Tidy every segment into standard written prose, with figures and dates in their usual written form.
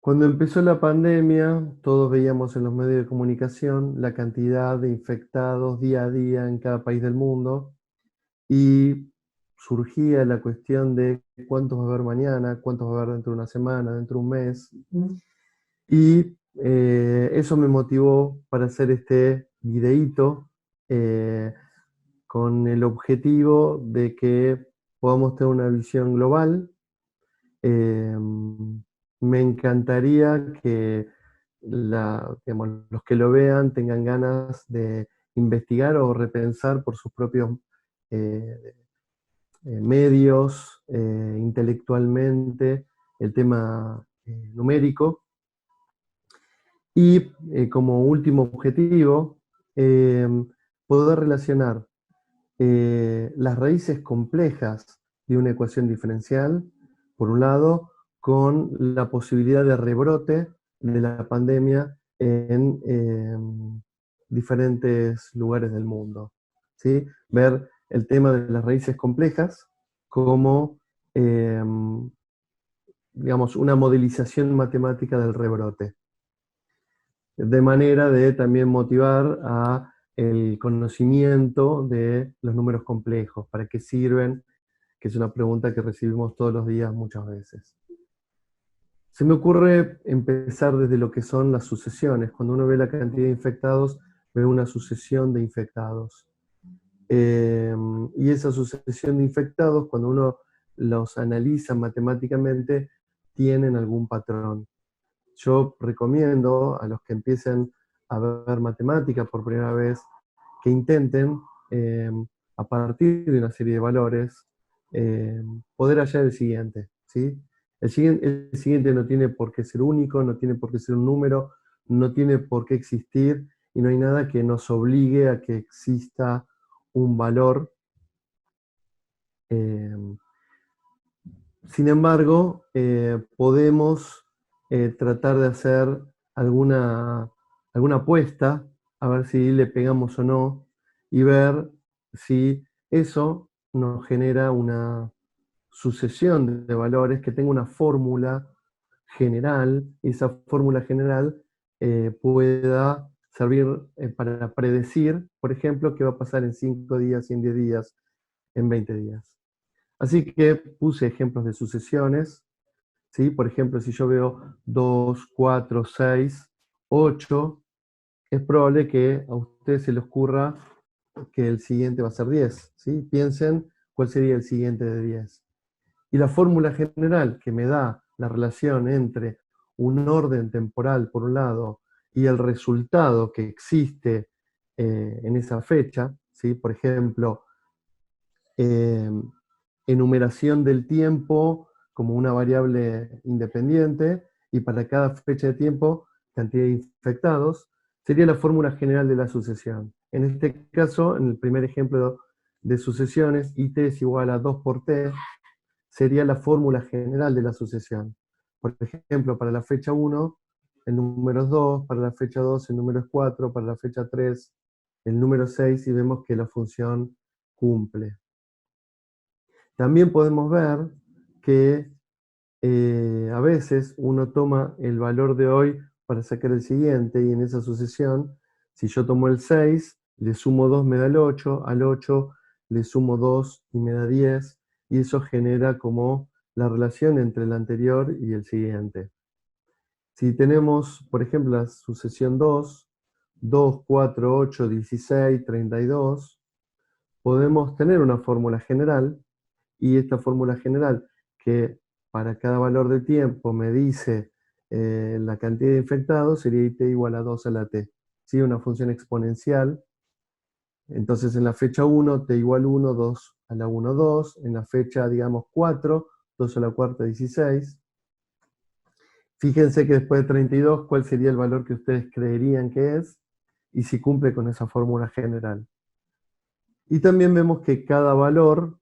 Cuando empezó la pandemia, todos veíamos en los medios de comunicación la cantidad de infectados día a día en cada país del mundo y surgía la cuestión de cuántos va a haber mañana, cuántos va a haber dentro de una semana, dentro de un mes. Y eso me motivó para hacer este videíto eh, con el objetivo de que podamos tener una visión global. Me encantaría que digamos, los que lo vean tengan ganas de investigar o repensar por sus propios eh, medios, intelectualmente, el tema numérico. Y como último objetivo, eh, poder relacionar las raíces complejas de una ecuación diferencial, por un lado, con la posibilidad de rebrote de la pandemia en diferentes lugares del mundo. ¿Sí? Ver el tema de las raíces complejas como, eh, digamos, una modelización matemática del rebrote, de manera de también motivar a el conocimiento de los números complejos, para qué sirven, que es una pregunta que recibimos todos los días muchas veces. Se me ocurre empezar desde lo que son las sucesiones. Cuando uno ve la cantidad de infectados, ve una sucesión de infectados. Y esa sucesión de infectados, cuando uno los analiza matemáticamente, tienen algún patrón. Yo recomiendo a los que empiecen a ver matemática por primera vez que intenten, eh, a partir de una serie de valores, eh, poder hallar el siguiente, ¿sí? El siguiente no tiene por qué ser único, no tiene por qué ser un número, no tiene por qué existir, y no hay nada que nos obligue a que exista un valor. eh, Sin embargo, podemos tratar de hacer alguna, alguna apuesta, a ver si le pegamos o no, y ver si eso nos genera una sucesión de valores que tenga una fórmula general, y esa fórmula general pueda servir para predecir, por ejemplo, qué va a pasar en 5 días, en 10 días, en 20 días. Así que puse ejemplos de sucesiones, ¿sí? Por ejemplo, si yo veo 2, 4, 6, 8, es probable que a ustedes se les ocurra que el siguiente va a ser 10, ¿sí? Piensen cuál sería el siguiente de 10. Y la fórmula general que me da la relación entre un orden temporal, por un lado, y el resultado que existe en esa fecha, ¿sí? Por ejemplo, eh, enumeración del tiempo como una variable independiente, y para cada fecha de tiempo, cantidad de infectados, sería la fórmula general de la sucesión. En este caso, en el primer ejemplo de sucesiones, IT es igual a 2 por T, sería la fórmula general de la sucesión. Por ejemplo, para la fecha 1, el número es 2, para la fecha 2 el número es 4, para la fecha 3 el número 6, y vemos que la función cumple. También podemos ver que a veces uno toma el valor de hoy para sacar el siguiente, y en esa sucesión, si yo tomo el 6, le sumo 2 me da el 8, al 8 le sumo 2 y me da 10, y eso genera como la relación entre el anterior y el siguiente. Si tenemos, por ejemplo, la sucesión 2, 2, 4, 8, 16, 32, podemos tener una fórmula general, y esta fórmula general, que para cada valor de tiempo me dice la cantidad de infectados, sería IT igual a 2 a la T. ¿Sí? Una función exponencial. Entonces en la fecha 1, T igual 1, 2 a la 1, 2. En la fecha, digamos, 4, 2 a la cuarta, 16. Fíjense que después de 32, ¿cuál sería el valor que ustedes creerían que es? Y si cumple con esa fórmula general. Y también vemos que cada valor,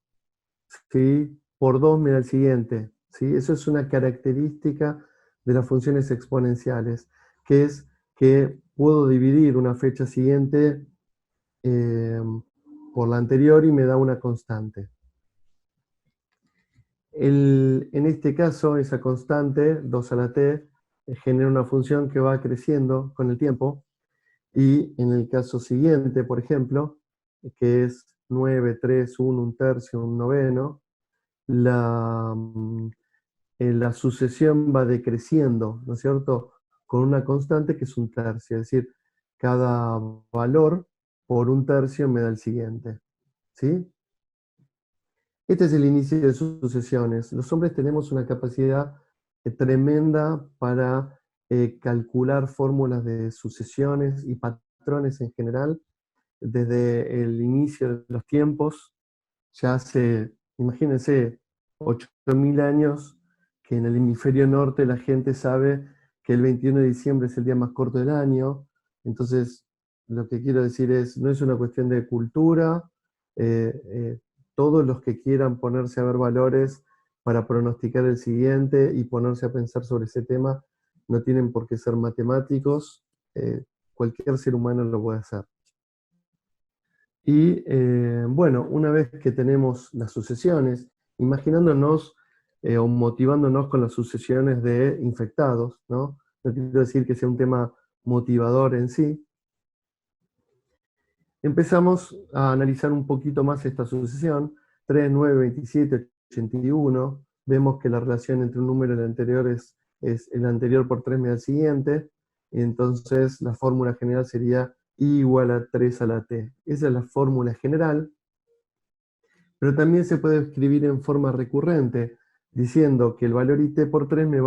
¿sí? Por 2 me da el siguiente, ¿sí? Eso es una característica de las funciones exponenciales, que es que puedo dividir una fecha siguiente eh, por la anterior y me da una constante. En este caso, esa constante, 2 a la t, genera una función que va creciendo con el tiempo, y en el caso siguiente, por ejemplo, que es 9, 3, 1, un tercio, un noveno, la, la sucesión va decreciendo, ¿no es cierto? Con una constante que es un tercio, es decir, cada valor por un tercio me da el siguiente, ¿sí? Este es el inicio de sucesiones. Los hombres tenemos una capacidad tremenda para calcular fórmulas de sucesiones y patrones en general desde el inicio de los tiempos, ya hace, imagínense, 8.000 años, que en el hemisferio norte la gente sabe que el 21 de diciembre es el día más corto del año. Entonces, lo que quiero decir es, no es una cuestión de cultura. Todos los que quieran ponerse a ver valores para pronosticar el siguiente y ponerse a pensar sobre ese tema, no tienen por qué ser matemáticos. Cualquier ser humano lo puede hacer. Y bueno, una vez que tenemos las sucesiones, imaginándonos o motivándonos con las sucesiones de infectados, ¿no? No quiero decir que sea un tema motivador en sí, empezamos a analizar un poquito más esta sucesión, 3, 9, 27, 81, vemos que la relación entre un número y el anterior es el anterior por 3 me da el siguiente, y entonces la fórmula general sería I igual a 3 a la t. Esa es la fórmula general, pero también se puede escribir en forma recurrente, diciendo que el valor IT por 3 me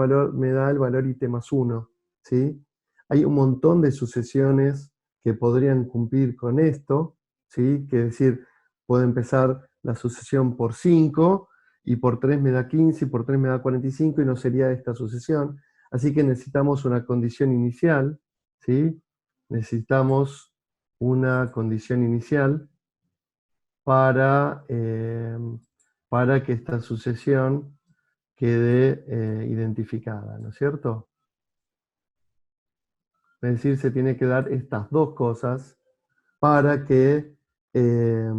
da el valor IT más 1, ¿sí? Hay un montón de sucesiones que podrían cumplir con esto, ¿sí? Que es decir, puedo empezar la sucesión por 5, y por 3 me da 15, y por 3 me da 45, y no sería esta sucesión. Así que necesitamos una condición inicial, ¿sí? Necesitamos una condición inicial para que esta sucesión quede identificada, ¿no es cierto? Es decir, se tiene que dar estas dos cosas para que eh,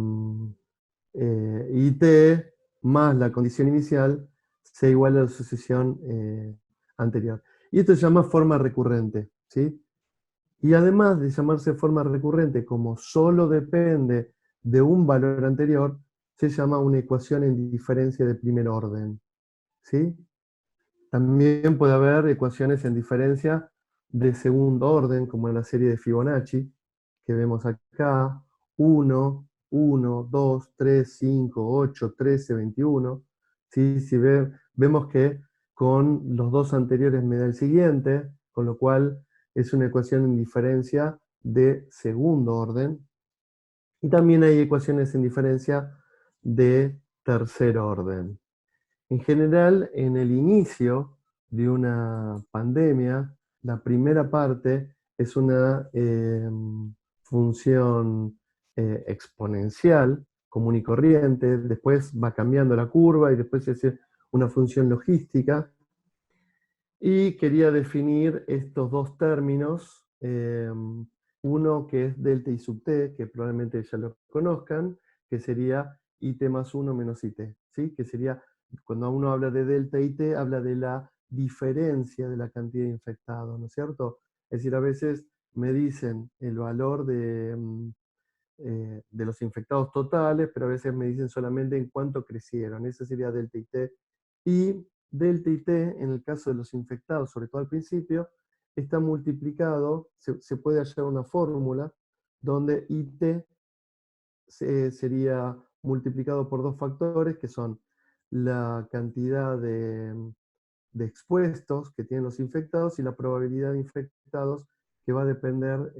IT más la condición inicial sea igual a la sucesión anterior. Y esto se llama forma recurrente, ¿sí? Y además de llamarse forma recurrente, como solo depende de un valor anterior, se llama una ecuación en diferencia de primer orden, ¿sí? También puede haber ecuaciones en diferencia de segundo orden, como en la serie de Fibonacci, que vemos acá, 1, 1, 2, 3, 5, 8, 13, 21. ¿Sí? Si vemos que con los dos anteriores me da el siguiente, con lo cual es una ecuación en diferencia de segundo orden. Y también hay ecuaciones en diferencia de tercer orden. En general, en el inicio de una pandemia, la primera parte es una función exponencial, común y corriente, después va cambiando la curva y después es una función logística. Y quería definir estos dos términos, uno que es delta y sub t, que probablemente ya lo conozcan, que sería IT más 1 menos IT, ¿sí? Que sería, cuando uno habla de delta IT, habla de la diferencia de la cantidad de infectados, ¿no es cierto? Es decir, a veces me dicen el valor de los infectados totales, pero a veces me dicen solamente en cuánto crecieron. Ese sería delta y t. Y delta y t, en el caso de los infectados, sobre todo al principio, está multiplicado, se puede hallar una fórmula donde it sería multiplicado por dos factores, que son la cantidad de expuestos que tienen los infectados y la probabilidad de infectados, que va a depender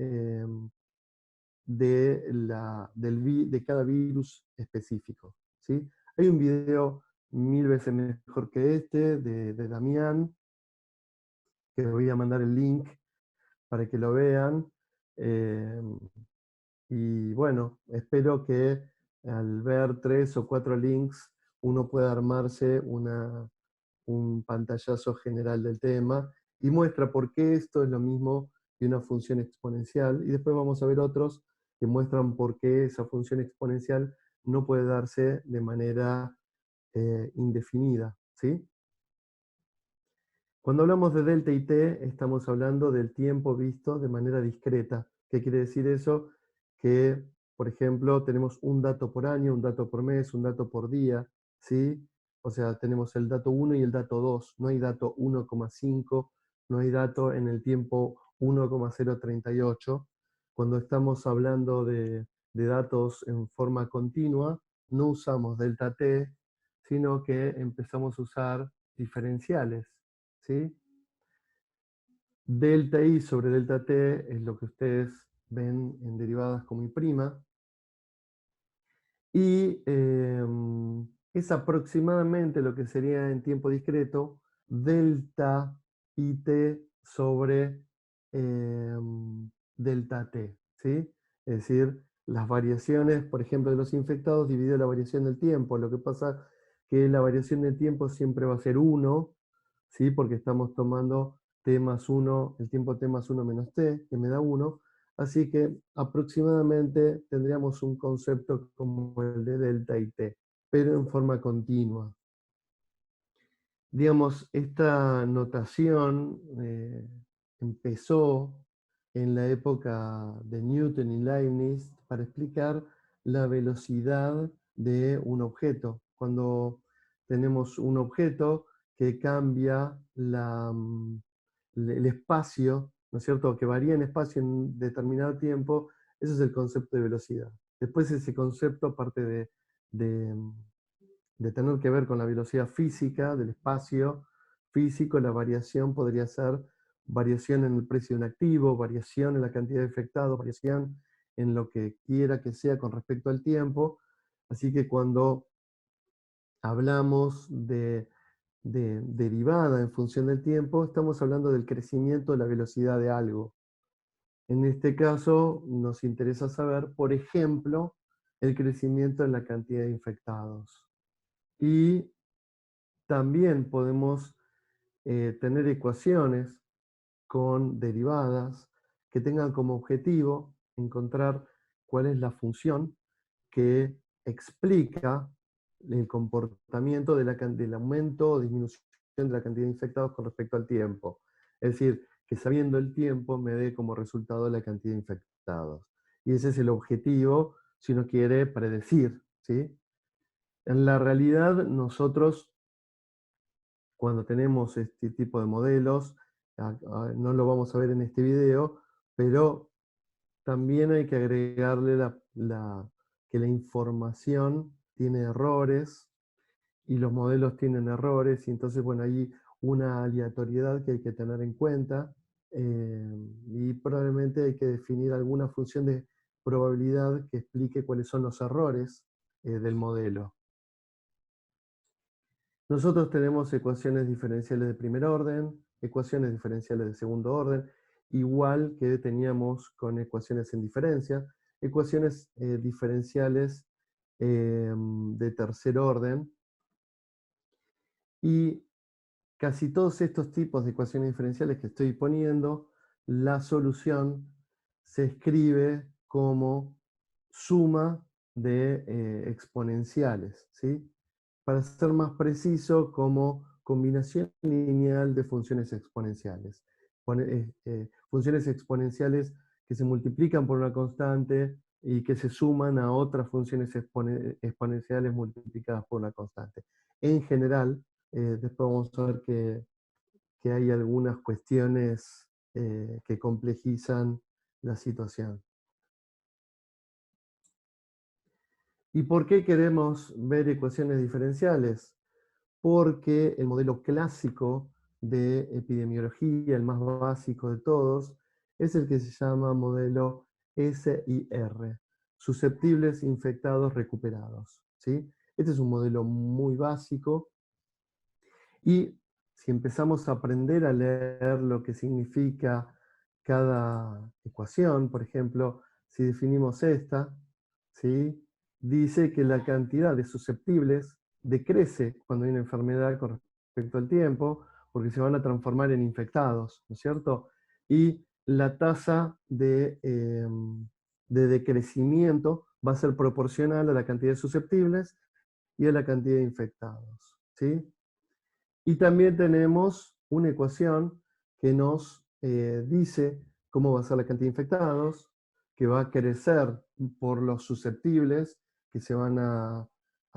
de cada virus específico, ¿sí? Hay un video 1000 veces mejor que este, de Damián, que les voy a mandar el link para que lo vean. Eh, y bueno, espero que al ver 3 o 4 links uno pueda armarse un pantallazo general del tema y muestra por qué esto es lo mismo que una función exponencial. Y después vamos a ver otros que muestran por qué esa función exponencial no puede darse de manera indefinida, ¿sí? Cuando hablamos de delta y t, estamos hablando del tiempo visto de manera discreta. ¿Qué quiere decir eso? Que, por ejemplo, tenemos un dato por año, un dato por mes, un dato por día, ¿sí? O sea, tenemos el dato 1 y el dato 2. No hay dato 1,5, no hay dato en el tiempo 1,038. Cuando estamos hablando de datos en forma continua, no usamos delta t, sino que empezamos a usar diferenciales. ¿Sí? Delta I sobre delta T es lo que ustedes ven en derivadas como I', y es aproximadamente lo que sería en tiempo discreto delta IT sobre delta T, ¿sí? Es decir, las variaciones, por ejemplo, de los infectados dividido la variación del tiempo. Lo que pasa que la variación del tiempo siempre va a ser 1, ¿sí? Porque estamos tomando t más 1, el tiempo t más 1 menos t, que me da 1. Así que aproximadamente tendríamos un concepto como el de delta y t, pero en forma continua. Digamos, esta notación empezó en la época de Newton y Leibniz para explicar la velocidad de un objeto. Cuando tenemos un objeto que cambia el espacio, ¿no es cierto?, que varía en espacio en determinado tiempo, ese es el concepto de velocidad. Después ese concepto, aparte de de tener que ver con la velocidad física del espacio físico, la variación podría ser variación en el precio de un activo, variación en la cantidad de afectados, variación en lo que quiera que sea con respecto al tiempo. Así que cuando hablamos de derivada en función del tiempo, estamos hablando del crecimiento de la velocidad de algo. En este caso, nos interesa saber, por ejemplo, el crecimiento en la cantidad de infectados. Y también podemos tener ecuaciones con derivadas que tengan como objetivo encontrar cuál es la función que explica el comportamiento del aumento o disminución de la cantidad de infectados con respecto al tiempo. Es decir, que sabiendo el tiempo me dé como resultado la cantidad de infectados. Y ese es el objetivo si uno quiere predecir, ¿sí? En la realidad, nosotros cuando tenemos este tipo de modelos, no lo vamos a ver en este video, pero también hay que agregarle que la información tiene errores y los modelos tienen errores, y entonces, bueno, hay una aleatoriedad que hay que tener en cuenta, y probablemente hay que definir alguna función de probabilidad que explique cuáles son los errores del modelo. Nosotros tenemos ecuaciones diferenciales de primer orden, ecuaciones diferenciales de segundo orden, igual que teníamos con ecuaciones en diferencia, ecuaciones diferenciales de tercer orden, y casi todos estos tipos de ecuaciones diferenciales que estoy poniendo, la solución se escribe como suma de exponenciales, ¿sí? Para ser más preciso, como combinación lineal de funciones exponenciales. Funciones exponenciales que se multiplican por una constante y que se suman a otras funciones exponenciales multiplicadas por una constante. En general, después vamos a ver que hay algunas cuestiones que complejizan la situación. ¿Y por qué queremos ver ecuaciones diferenciales? Porque el modelo clásico de epidemiología, el más básico de todos, es el que se llama modelo SIR, susceptibles infectados recuperados, ¿sí? Este es un modelo muy básico, y si empezamos a aprender a leer lo que significa cada ecuación, por ejemplo, si definimos esta, ¿sí? Dice que la cantidad de susceptibles decrece cuando hay una enfermedad con respecto al tiempo, porque se van a transformar en infectados, ¿no es cierto? Y la tasa de decrecimiento va a ser proporcional a la cantidad de susceptibles y a la cantidad de infectados, ¿sí? Y también tenemos una ecuación que nos dice cómo va a ser la cantidad de infectados, que va a crecer por los susceptibles que se van a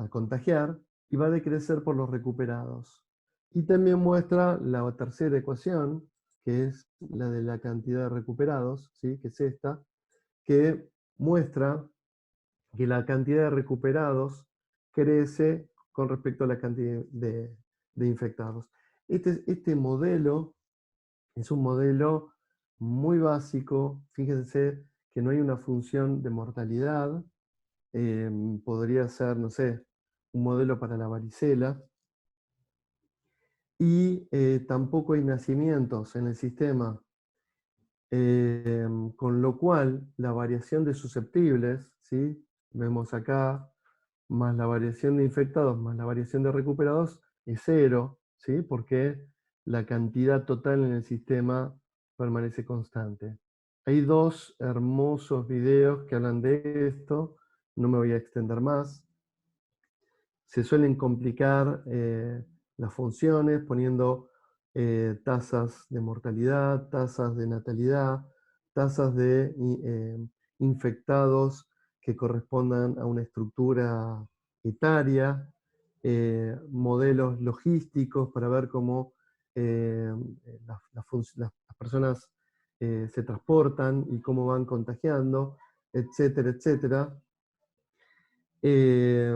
contagiar, y va a decrecer por los recuperados. Y también muestra la tercera ecuación, que es la de la cantidad de recuperados, ¿sí? Que es esta, que muestra que la cantidad de recuperados crece con respecto a la cantidad de infectados. Este modelo es un modelo muy básico. Fíjense que no hay una función de mortalidad. Podría ser, no sé, un modelo para la varicela. Y tampoco hay nacimientos en el sistema. Con lo cual, la variación de susceptibles, ¿sí? Vemos acá, más la variación de infectados, más la variación de recuperados, es cero, ¿sí? Porque la cantidad total en el sistema permanece constante. Hay dos hermosos videos que hablan de esto, no me voy a extender más. Se suelen complicar las funciones poniendo tasas de mortalidad, tasas de natalidad, tasas de infectados que correspondan a una estructura etaria, modelos logísticos para ver cómo las personas se transportan y cómo van contagiando, etcétera, etcétera. Eh,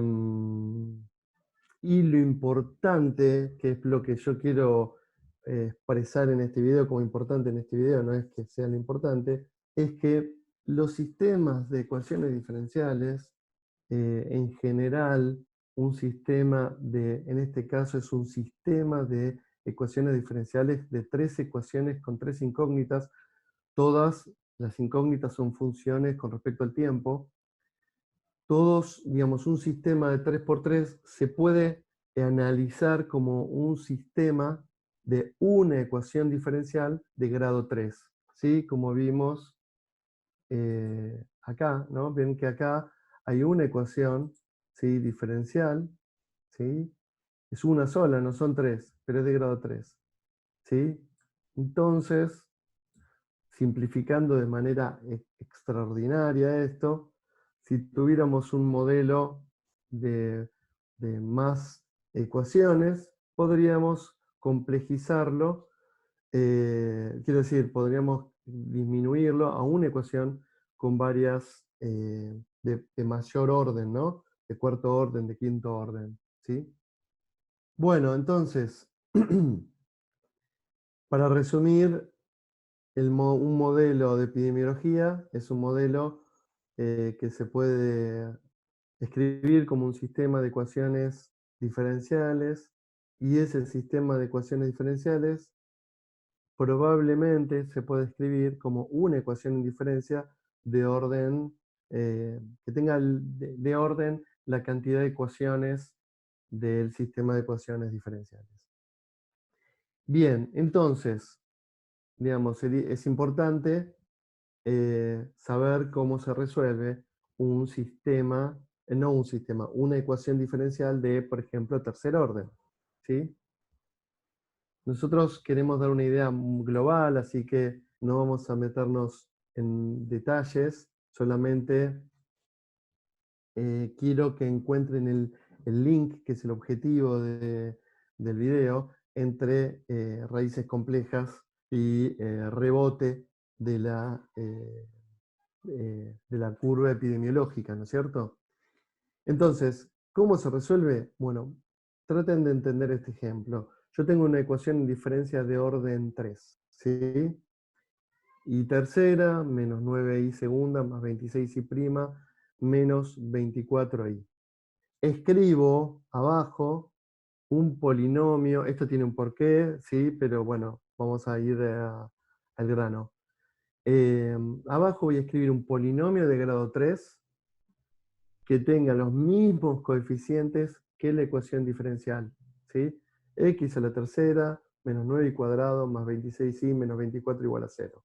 y lo importante, que es lo que yo quiero expresar en este video como importante en este video, no es que sea lo importante, es que los sistemas de ecuaciones diferenciales, en general, un sistema en este caso es un sistema de ecuaciones diferenciales de 3 ecuaciones con 3 incógnitas, todas las incógnitas son funciones con respecto al tiempo. Todos, digamos, un sistema de 3×3 se puede analizar como un sistema de una ecuación diferencial de grado 3, ¿sí? Como vimos acá, ¿no? Ven que acá hay una ecuación, ¿sí? Diferencial, ¿sí? Es una sola, no son 3, pero es de grado 3, ¿sí? Entonces, simplificando de manera extraordinaria esto, si tuviéramos un modelo de, de más ecuaciones, podríamos complejizarlo, quiero decir, podríamos disminuirlo a una ecuación con varias de mayor orden, ¿no? De cuarto orden, de quinto orden, ¿sí? Bueno, entonces, para resumir, un modelo de epidemiología es un modelo que se puede escribir como un sistema de ecuaciones diferenciales, y ese sistema de ecuaciones diferenciales probablemente se puede escribir como una ecuación en diferencia de orden, que tenga de orden la cantidad de ecuaciones del sistema de ecuaciones diferenciales. Bien, entonces, digamos, es importante saber cómo se resuelve un sistema, no un sistema, una ecuación diferencial de, por ejemplo, tercer orden, ¿sí? Nosotros queremos dar una idea global, así que no vamos a meternos en detalles, solamente quiero que encuentren el link, que es el objetivo del video, entre raíces complejas y rebote de la curva epidemiológica, ¿no es cierto? Entonces, ¿cómo se resuelve? Bueno, traten de entender este ejemplo. Yo tengo una ecuación en diferencia de orden 3, ¿sí? Y tercera, menos 9i segunda, más 26i prima, menos 24i. Escribo abajo un polinomio, esto tiene un porqué, ¿sí? Pero bueno, vamos a ir al grano. Abajo voy a escribir un polinomio de grado 3 que tenga los mismos coeficientes que la ecuación diferencial, ¿sí? X a la tercera, menos 9i cuadrado, más 26i, menos 24 igual a 0.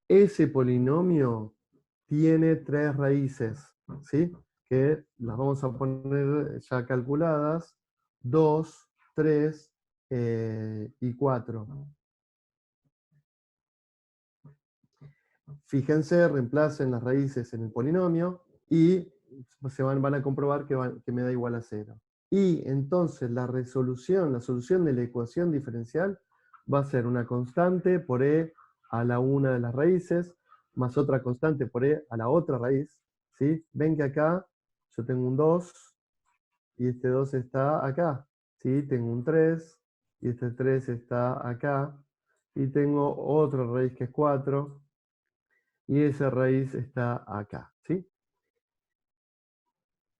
Ese polinomio tiene 3 raíces, ¿sí? Que las vamos a poner ya calculadas, 2, 3 y 4. Fíjense, reemplacen las raíces en el polinomio y van a comprobar que me da igual a 0. Y entonces la solución de la ecuación diferencial va a ser una constante por e a la una de las raíces, más otra constante por e a la otra raíz. ¿Sí? Ven que acá yo tengo un 2 y este 2 está acá. ¿Sí? Tengo un 3 y este 3 está acá. Y tengo otra raíz que es 4 y esa raíz está acá. ¿Sí?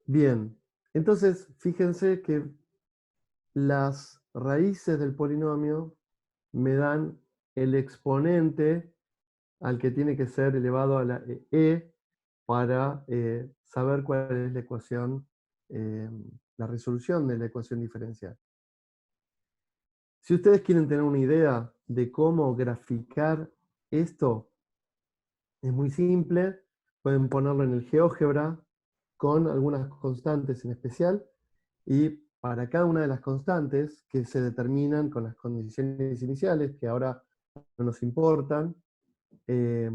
Bien, entonces fíjense que las raíces del polinomio me dan el exponente al que tiene que ser elevado a la e para saber cuál es la ecuación, la resolución de la ecuación diferencial. Si ustedes quieren tener una idea de cómo graficar esto, es muy simple. Pueden ponerlo en el GeoGebra con algunas constantes en especial, y para cada una de las constantes que se determinan con las condiciones iniciales, que ahora no nos importan, eh,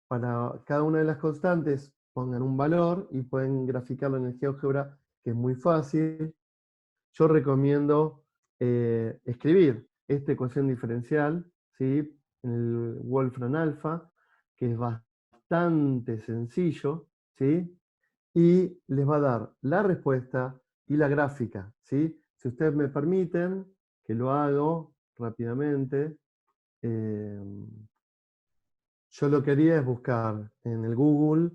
para cada una de las constantes pongan un valor y pueden graficarlo en el GeoGebra, que es muy fácil. Yo recomiendo escribir esta ecuación diferencial, ¿sí? En el Wolfram Alpha, que es bastante sencillo, ¿sí? Y les va a dar la respuesta y la gráfica, ¿sí? Si ustedes me permiten que lo hago rápidamente, eh, yo lo que haría es buscar en el Google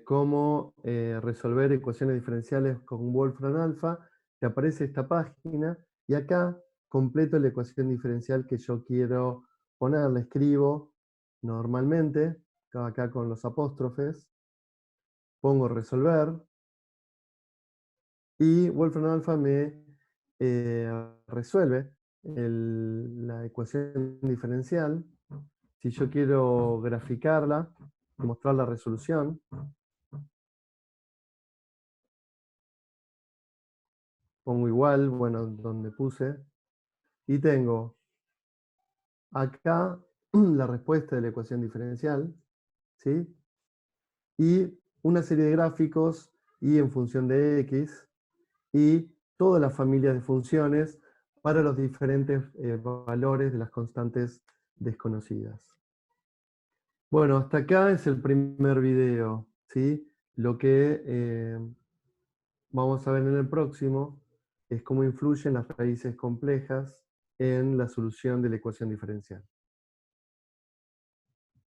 cómo resolver ecuaciones diferenciales con Wolfram Alpha. Te aparece esta página y acá completo la ecuación diferencial que yo quiero poner. La escribo normalmente, acá con los apóstrofes, pongo resolver y Wolfram Alpha me resuelve la ecuación diferencial. Si yo quiero graficarla y mostrar la resolución, pongo igual, bueno, donde puse, y tengo acá la respuesta de la ecuación diferencial, ¿sí? Y una serie de gráficos y en función de x, y todas las familias de funciones para los diferentes valores de las constantes desconocidas. Bueno, hasta acá es el primer video, ¿sí? Lo que vamos a ver en el próximo es cómo influyen las raíces complejas en la solución de la ecuación diferencial.